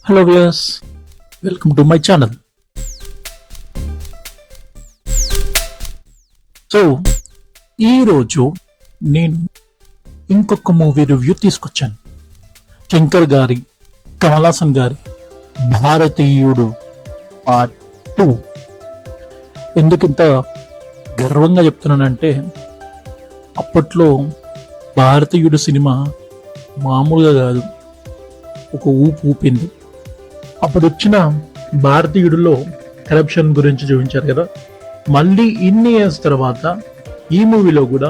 Hello viewers, welcome to my channel. So ఈరోజు నేను ఇంకొక మూవీ రివ్యూ తీసుకొచ్చాను. శంకర్ గారి, కమల్ హాసన్ గారి భారతీయుడు పార్ట్ 2. ఎందుకింత గర్వంగా చెప్తున్నానంటే, అప్పట్లో భారతీయుడు సినిమా మామూలుగా కాదు, ఒక ఊపు ఊపింది. అప్పుడు వచ్చిన భారతీయుడిలో కరప్షన్ గురించి చూపించారు కదా. మళ్ళీ ఇన్ని ఇయర్స్ తర్వాత ఈ మూవీలో కూడా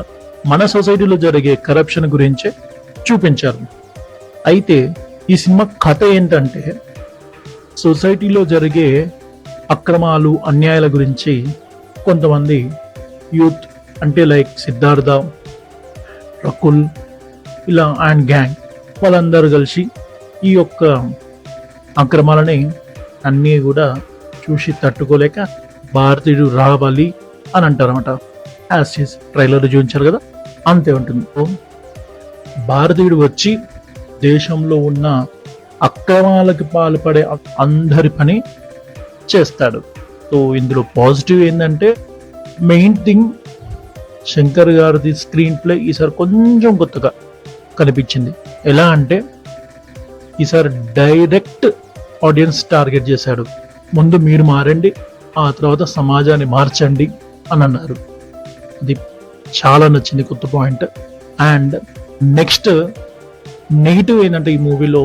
మన సొసైటీలో జరిగే కరప్షన్ గురించే చూపించారు. అయితే ఈ సినిమా కథ ఏంటంటే, సొసైటీలో జరిగే అక్రమాలు, అన్యాయాల గురించి కొంతమంది యూత్, అంటే లైక్ సిద్ధార్థ, రకుల్ ఇలా అండ్ గ్యాంగ్ వాళ్ళందరూ కలిసి ఈ యొక్క అక్రమాలని అన్నీ కూడా చూసి తట్టుకోలేక భారతీయుడు రావాలి అని అంటారన్నమాట. యాజ్ ట్రైలర్ చూపించారు కదా, అంతే ఉంటుంది. భారతీయుడు వచ్చి దేశంలో ఉన్న అక్రమాలకు పాల్పడే అందరి పని చేస్తాడు. సో ఇందులో పాజిటివ్ ఏంటంటే, మెయిన్ థింగ్ శంకర్ గారిది స్క్రీన్ ప్లే ఈసారి కొంచెం కొత్తగా కనిపించింది. ఎలా అంటే, ఈసారి డైరెక్ట్ ఆడియన్స్ టార్గెట్ చేశాడు. ముందు మీరు మారండి, ఆ తర్వాత సమాజాన్ని మార్చండి అని అన్నారు. అది చాలా నచ్చింది, కొత్త పాయింట్. అండ్ నెక్స్ట్ నెగిటివ్ ఏంటంటే, ఈ మూవీలో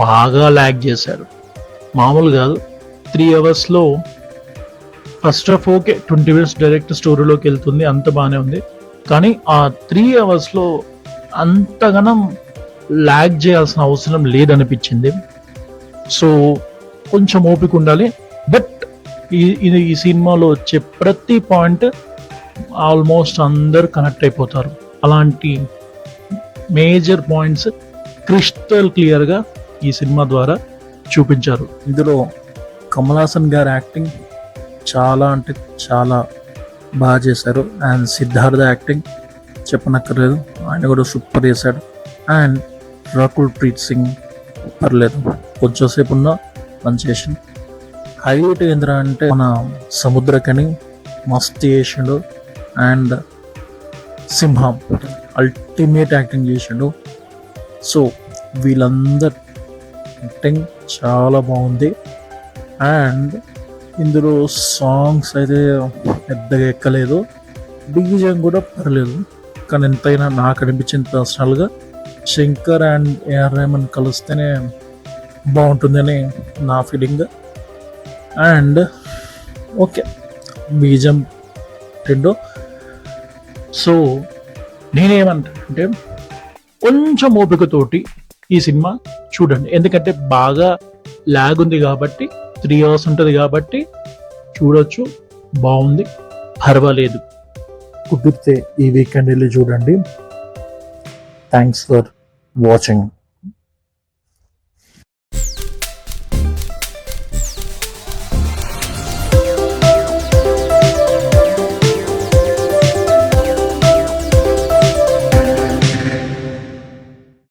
బాగా ల్యాగ్ చేశాడు. మామూలు కాదు. 3 అవర్స్లో first half okay, 20 minutes direct స్టోరీలోకి వెళ్తుంది, అంత బాగానే ఉంది. కానీ ఆ 3 అవర్స్లో అంతగానం ల్యాగ్ చేయాల్సిన అవసరం లేదనిపించింది. సో కొంచెం ఓపిక ఉండాలి. బట్ ఈ సినిమాలో వచ్చే ప్రతి పాయింట్ ఆల్మోస్ట్ అందరు కనెక్ట్ అయిపోతారు. అలాంటి మేజర్ పాయింట్స్ క్రిస్టల్ క్లియర్గా ఈ సినిమా ద్వారా చూపించారు. ఇందులో కమల్ హాసన్ గారి యాక్టింగ్ చాలా అంటే చాలా బాగా చేశారు. అండ్ సిద్ధార్థ యాక్టింగ్ చెప్పనక్కర్లేదు, ఆయన కూడా సూపర్ చేశాడు. అండ్ రకుల్ ప్రీత్ సింగ్ పర్లేదు, కొంచెంసేపు ఉన్న మంచి చేసిండు. హైలైట్ ఏంద్రా అంటే, మన సముద్రకని మస్తు చేసిండు. అండ్ సింహం అల్టిమేట్ యాక్టింగ్ చేసిండు. సో వీళ్ళందరి యాక్టింగ్ చాలా బాగుంది. అండ్ ఇందులో సాంగ్స్ అయితే పెద్దగా ఎక్కలేదు, బీజిఎం కూడా పర్లేదు. కానీ ఎంతైనా నాకు అనిపించింది పర్సనల్గా, శంకర్ అండ్ ఏఆర్ రెహమాన్ కలిస్తేనే బాగుంటుందని నా ఫీలింగ్. అండ్ ఓకే, బీజం రెండు. సో నేనేమంటానంటే, కొంచెం ఓపికతోటి ఈ సినిమా చూడండి. ఎందుకంటే బాగా ల్యాగ్ ఉంది కాబట్టి, 3 hours ఉంటుంది కాబట్టి చూడొచ్చు, బాగుంది, పర్వాలేదు. కుదిరితే ఈ వీకెండ్ వెళ్ళి చూడండి. Thanks for watching.